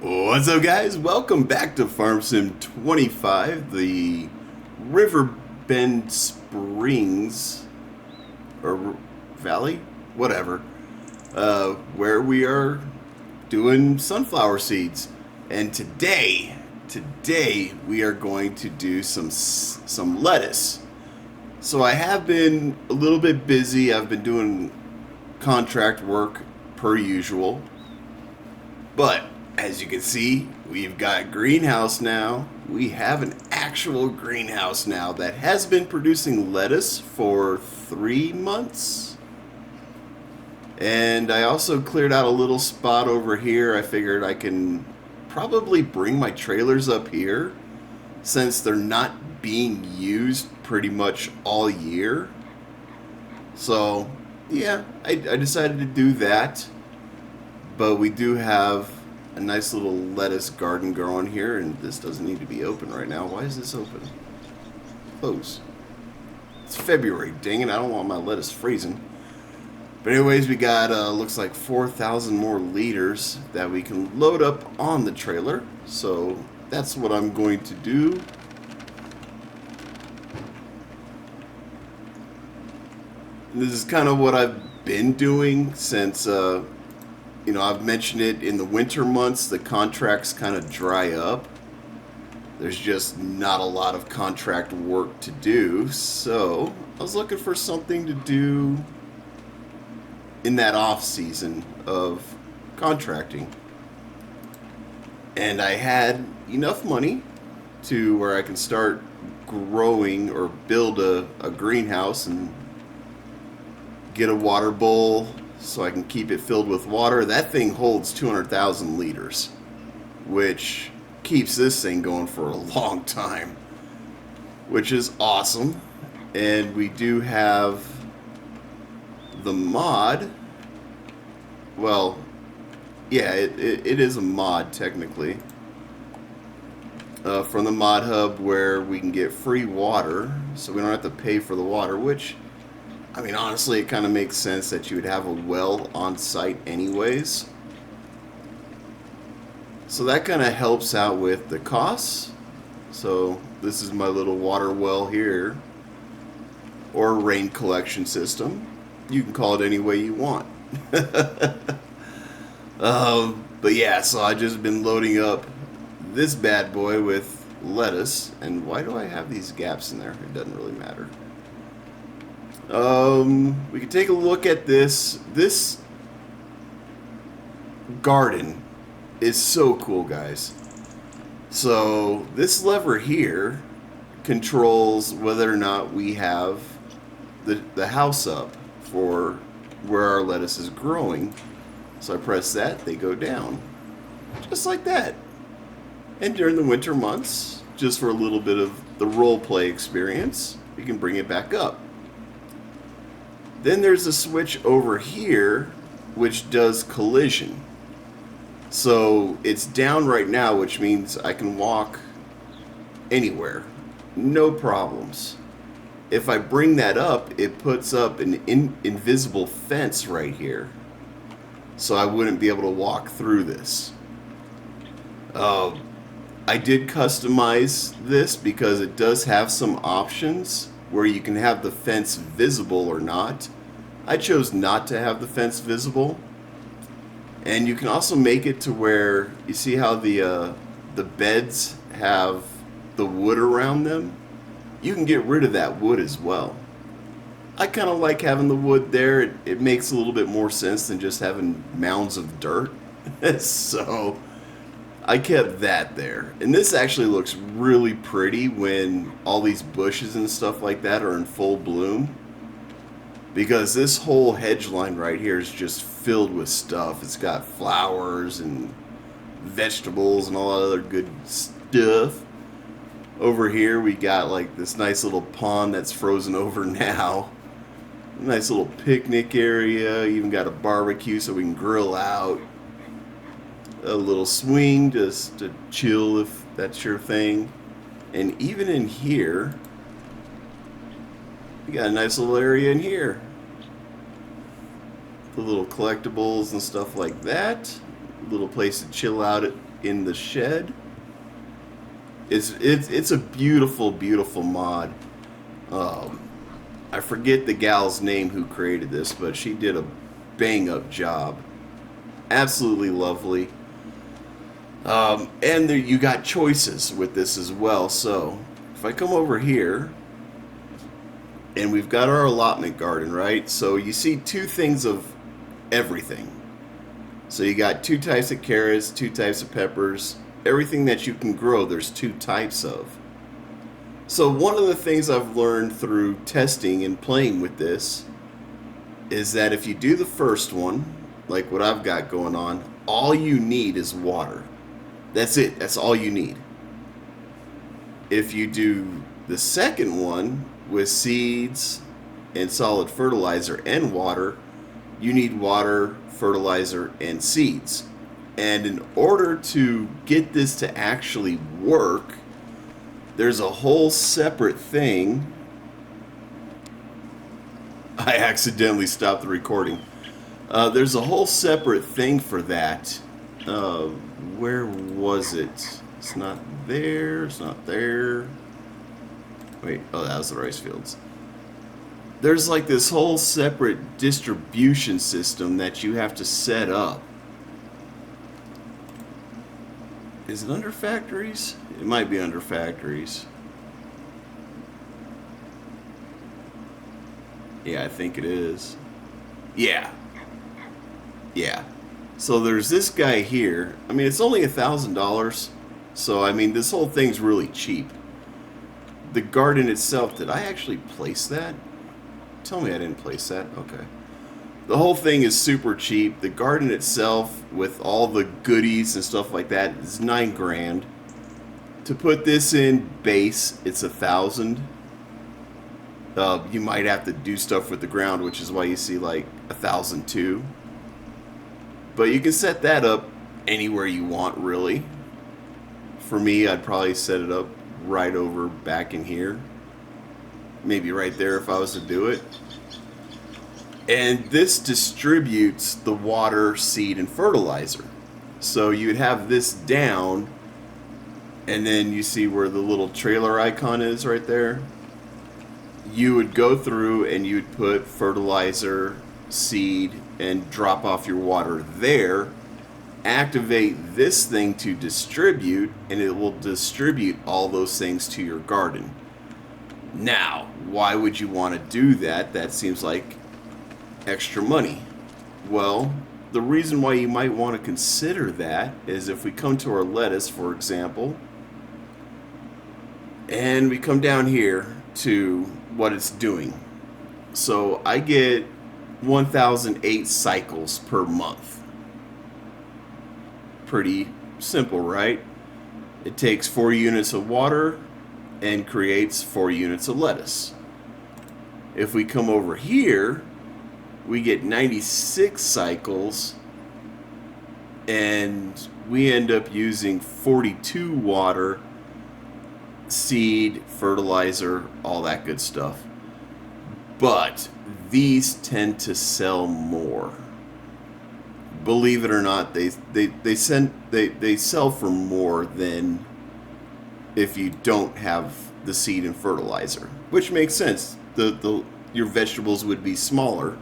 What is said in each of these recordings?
What's up, guys? Welcome back to Farm Sim 25, the Riverbend Springs, or Valley? Whatever. Where we are doing sunflower seeds. And today we are going to do some lettuce. So I have been a little bit busy. I've been doing contract work per usual. But as you can see, we've got greenhouse now. We have an actual greenhouse now that has been producing lettuce for 3 months. And I also cleared out a little spot over here. I figured I can probably bring my trailers up here since they're not being used pretty much all year. So, yeah, I decided to do that. But we do have a nice little lettuce garden growing here, and this doesn't need to be open right now. Why is this open? Close. It's February, dang it, I don't want my lettuce freezing. But anyways, we got, looks like 4,000 more liters that we can load up on the trailer. So that's what I'm going to do. And this is kind of what I've been doing since, I've mentioned it in the winter months, the contracts kind of dry up. There's just not a lot of contract work to do, so I was looking for something to do in that off season of contracting. And I had enough money to where I can start growing or build a greenhouse and get a water bowl so I can keep it filled with water. That thing holds 200,000 liters, which keeps this thing going for a long time, which is awesome. And we do have the mod. Well, yeah, it is a mod technically, from the mod hub, where we can get free water, so we don't have to pay for the water, which, I mean, honestly, it kind of makes sense that you would have a well on site anyways. So that kind of helps out with the costs. So this is my little water well here, or rain collection system. You can call it any way you want. But yeah, so I just been loading up this bad boy with lettuce. And why do I have these gaps in there? It doesn't really matter. We can take a look at this. This garden is so cool, guys. So this lever here controls whether or not we have the house up for where our lettuce is growing. So I press that, they go down. Just like that. And during the winter months, just for a little bit of the role play experience, we can bring it back up. Then there's a switch over here which does collision. So it's down right now, which means I can walk anywhere. No problems. If I bring that up, it puts up an invisible fence right here. So I wouldn't be able to walk through this. I did customize this because it does have some options where you can have the fence visible or not. I chose not to have the fence visible. And you can also make it to where, you see how the beds have the wood around them? You can get rid of that wood as well. I kind of like having the wood there. It makes a little bit more sense than just having mounds of dirt. So I kept that there. And this actually looks really pretty when all these bushes and stuff like that are in full bloom. Because this whole hedge line right here is just filled with stuff. It's got flowers and vegetables and all that other good stuff. Over here we got like this nice little pond that's frozen over now. Nice little picnic area. Even got a barbecue so we can grill out. A little swing just to chill if that's your thing. And even in here, we got a nice little area in here. The little collectibles and stuff like that. A little place to chill out in the shed. It's a beautiful, beautiful mod. I forget the gal's name who created this, but she did a bang up job. Absolutely lovely. And there, you got choices with this as well. So if I come over here, and we've got our allotment garden, right? So you see two things of everything. So you got two types of carrots, two types of peppers. Everything that you can grow, there's two types of. So one of the things I've learned through testing and playing with this is that if you do the first one, like what I've got going on, all you need is water. That's it. That's all you need. If you do the second one with seeds and solid fertilizer and water, you need water, fertilizer, and seeds. And in order to get this to actually work, there's a whole separate thing. I accidentally stopped the recording. There's a whole separate thing for that. Where was it? It's not there. It's not there. Wait, oh, that was the rice fields. There's like this whole separate distribution system that you have to set up. Is it under factories? It might be under factories. Yeah, I think it is. Yeah. Yeah. So there's this guy here. I mean, it's only $1,000. So, I mean, this whole thing's really cheap. The garden itself, did I actually place that? Tell me I didn't place that. Okay. The whole thing is super cheap. The garden itself, with all the goodies and stuff like that, is $9 grand. To put this in base, it's $1,000. You might have to do stuff with the ground, which is why you see like $1,002. But you can set that up anywhere you want, really. For me, I'd probably set it up right over back in here. Maybe right there if I was to do it. And this distributes the water, seed, and fertilizer. So you'd have this down, and then you see where the little trailer icon is right there. You would go through and you'd put fertilizer, seed, and drop off your water there. Activate this thing to distribute, and it will distribute all those things to your garden. Now, why would you want to do that? That seems like extra money. Well, the reason why you might want to consider that is if we come to our lettuce, for example, and we come down here to what it's doing. So I get 1,008 cycles per month. Pretty simple, right? It takes 4 units of water and creates 4 units of lettuce. If we come over here, we get 96 cycles, and we end up using 42 water, seed, fertilizer, all that good stuff. But these tend to sell more. Believe it or not, they sell for more than if you don't have the seed and fertilizer, which makes sense. Your vegetables would be smaller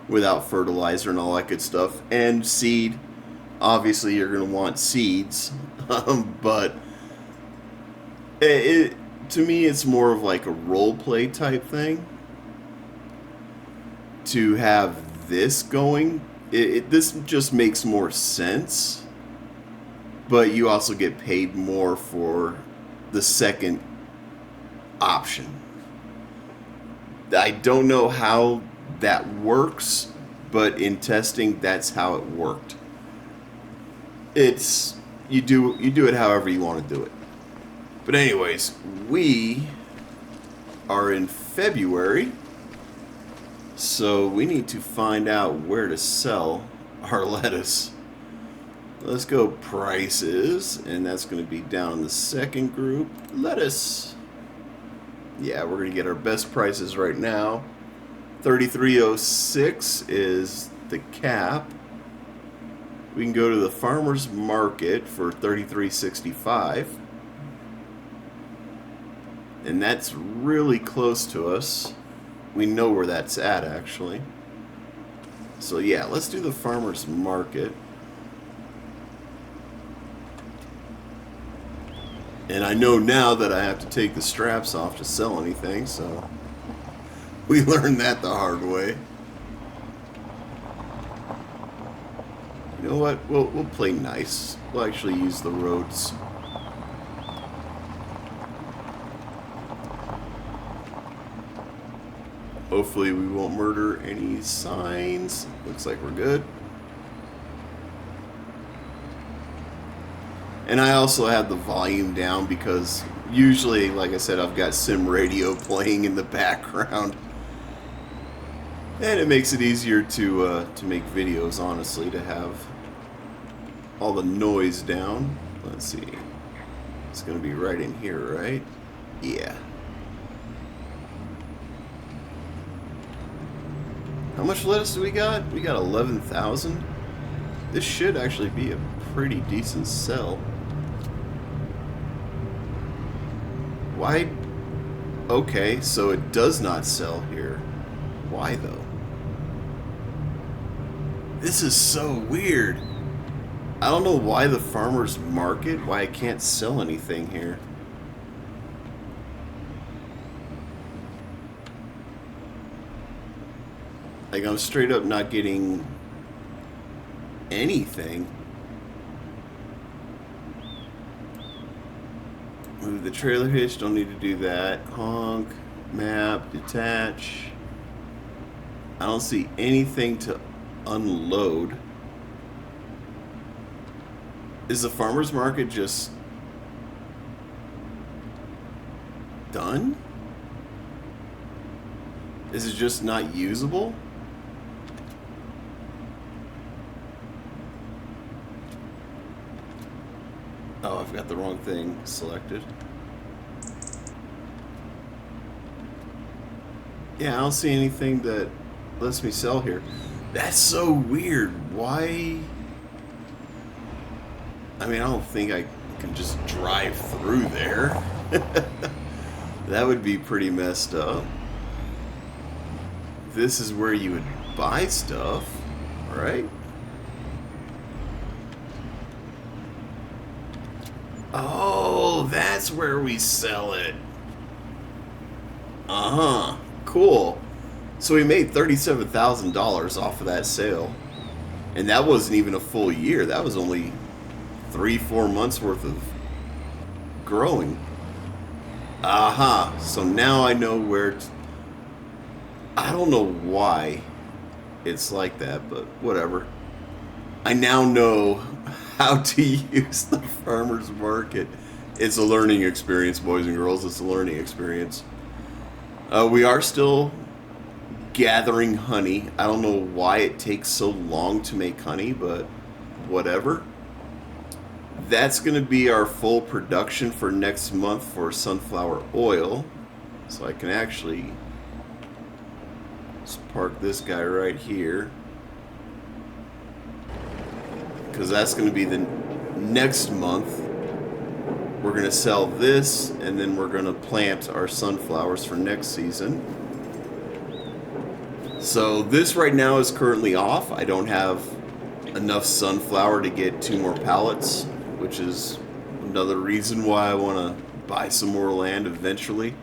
without fertilizer and all that good stuff. And seed, obviously you're going to want seeds, but to me it's more of like a role play type thing to have this going. This just makes more sense, but you also get paid more for the second option. I don't know how that works, but in testing, that's how it worked. It's you do it however you want to do it. But anyways, we are in February, so we need to find out where to sell our lettuce. Let's go prices, and that's going to be down in the second group, lettuce. Yeah, we're going to get our best prices right now. 33.06 is the cap. We can go to the farmer's market for $33.65. And that's really close to us. We know where that's at, actually. So yeah, let's do the farmer's market. And I know now that I have to take the straps off to sell anything, so we learned that the hard way. You know what? We'll play nice. We'll actually use the roads. Hopefully we won't murder any signs. Looks like we're good. And I also have the volume down because usually, like I said, I've got sim radio playing in the background. And it makes it easier to make videos, honestly, to have all the noise down. Let's see. It's going to be right in here, right? Yeah. How much lettuce do we got? We got 11,000. This should actually be a pretty decent sell. Why? Okay, so it does not sell here. Why though? This is so weird. I don't know why the farmer's market, why I can't sell anything here. Like, I'm straight up not getting anything. Move the trailer hitch, don't need to do that. Honk, map, detach. I don't see anything to unload. Is the farmer's market just done? Is it just not usable? Oh, I've got the wrong thing selected. Yeah, I don't see anything that lets me sell here. That's so weird. Why? I mean, I don't think I can just drive through there. That would be pretty messed up. This is where you would buy stuff, right? Oh, that's where we sell it. Uh-huh. Cool. So we made $37,000 off of that sale. And that wasn't even a full year. That was only 3-4 months worth of growing. Aha. So now I know where I don't know why it's like that, but whatever. I now know how to use the farmer's market. It's a learning experience, boys and girls. It's a learning experience. We are still gathering honey. I don't know why it takes so long to make honey, but whatever. That's going to be our full production for next month for sunflower oil. So I can actually just park this guy right here, because that's going to be the next month. We're going to sell this, and then we're going to plant our sunflowers for next season. So this right now is currently off. I don't have enough sunflower to get 2 more pallets, which is another reason why I want to buy some more land eventually.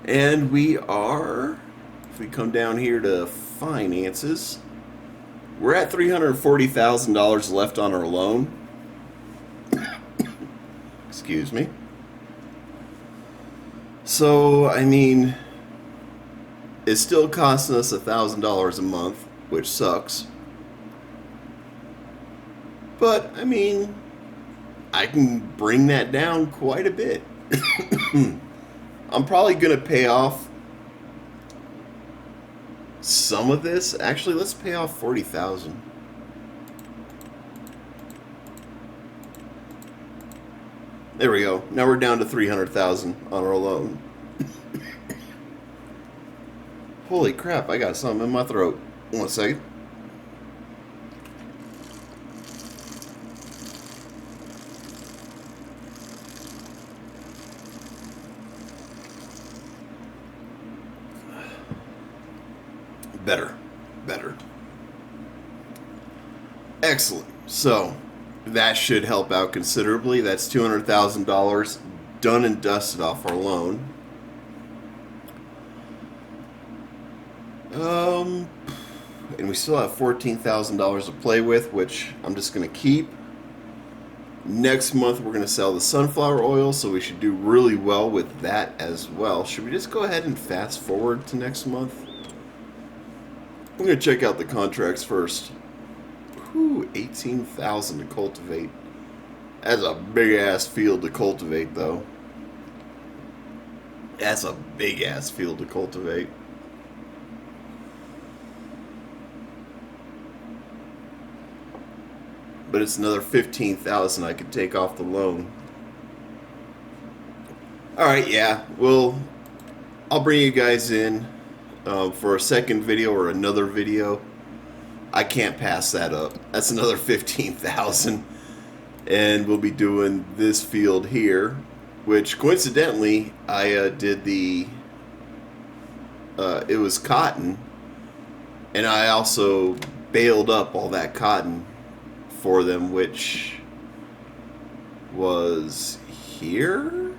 And we are, if we come down here to finances, we're at $340,000 left on our loan. Excuse me. So, I mean, it's still costing us $1,000 a month, which sucks. But, I mean, I can bring that down quite a bit. I'm probably going to pay off some of this. Actually, let's pay off $40,000. There we go. Now we're down to $300,000 on our loan. Holy crap, I got something in my throat. 1 second. Better. Excellent. So that should help out considerably. That's $200,000 done and dusted off our loan. And we still have $14,000 to play with, which I'm just going to keep. Next month we're going to sell the sunflower oil, so we should do really well with that as well. Should we just go ahead and fast forward to next month? I'm going to check out the contracts first. Whew, 18,000 to cultivate. That's a big-ass field to cultivate, though. That's a big-ass field to cultivate. But it's another 15,000 I could take off the loan. Alright, yeah. Well, I'll bring you guys in for a second video or another video. I can't pass that up. That's another 15,000. And we'll be doing this field here, which coincidentally I did the it was cotton, and I also baled up all that cotton for them, which was here.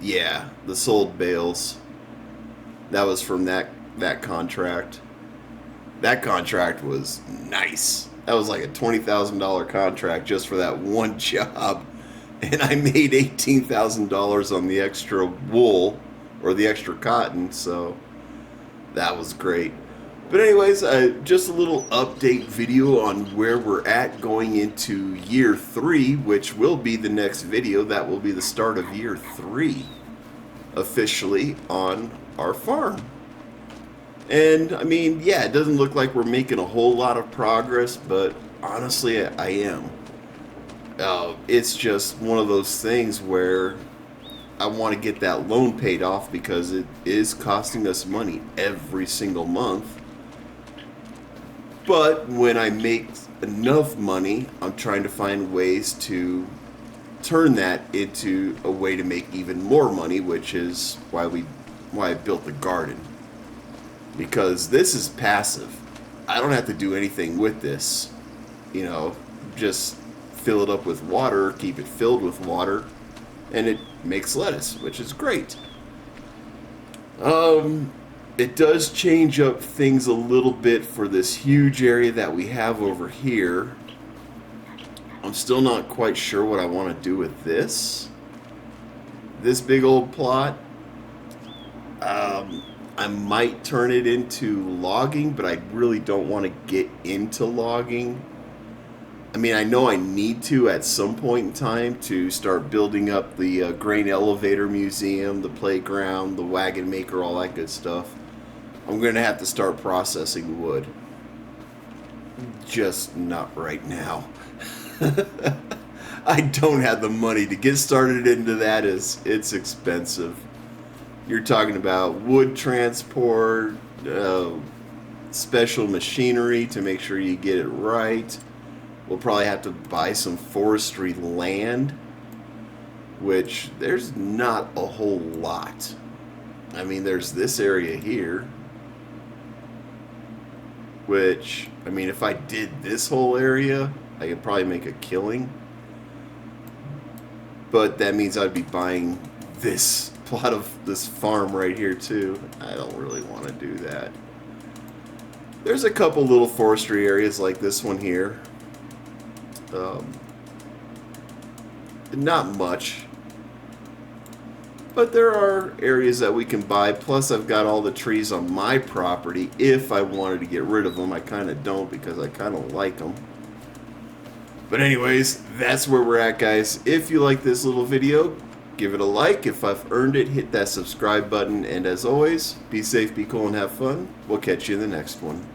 Yeah, the sold bales. That was from that contract. That contract was nice. That was like a $20,000 contract just for that one job. And I made $18,000 on the extra wool, or the extra cotton, so that was great. But anyways, just a little update video on where we're at going into year 3, which will be the next video. That will be the start of year 3 officially on our farm. And, I mean, yeah, it doesn't look like we're making a whole lot of progress, but honestly, I am. It's just one of those things where I want to get that loan paid off because it is costing us money every single month. But when I make enough money, I'm trying to find ways to turn that into a way to make even more money, which is why I built the garden. Because this is passive. I don't have to do anything with this. You know, just fill it up with water, keep it filled with water, and it makes lettuce, which is great. It does change up things a little bit for this huge area that we have over here. I'm still not quite sure what I want to do with this big old plot. I might turn it into logging, but I really don't want to get into logging. I mean, I know I need to at some point in time to start building up the grain elevator museum, the playground, the wagon maker, all that good stuff. I'm going to have to start processing wood. Just not right now. I don't have the money to get started into that. It's expensive. You're talking about wood transport, special machinery to make sure you get it right. We'll probably have to buy some forestry land, which there's not a whole lot. I mean, there's this area here, which, I mean, if I did this whole area, I could probably make a killing. But that means I'd be buying this plot of this farm right here too. I don't really want to do that. There's a couple little forestry areas like this one here. Not much, but there are areas that we can buy. Plus I've got all the trees on my property. If I wanted to get rid of them, I kind of don't because I kind of like them. But anyways, that's where we're at, guys. If you like this little video, give it a like. If I've earned it, hit that subscribe button. And as always, be safe, be cool, and have fun. We'll catch you in the next one.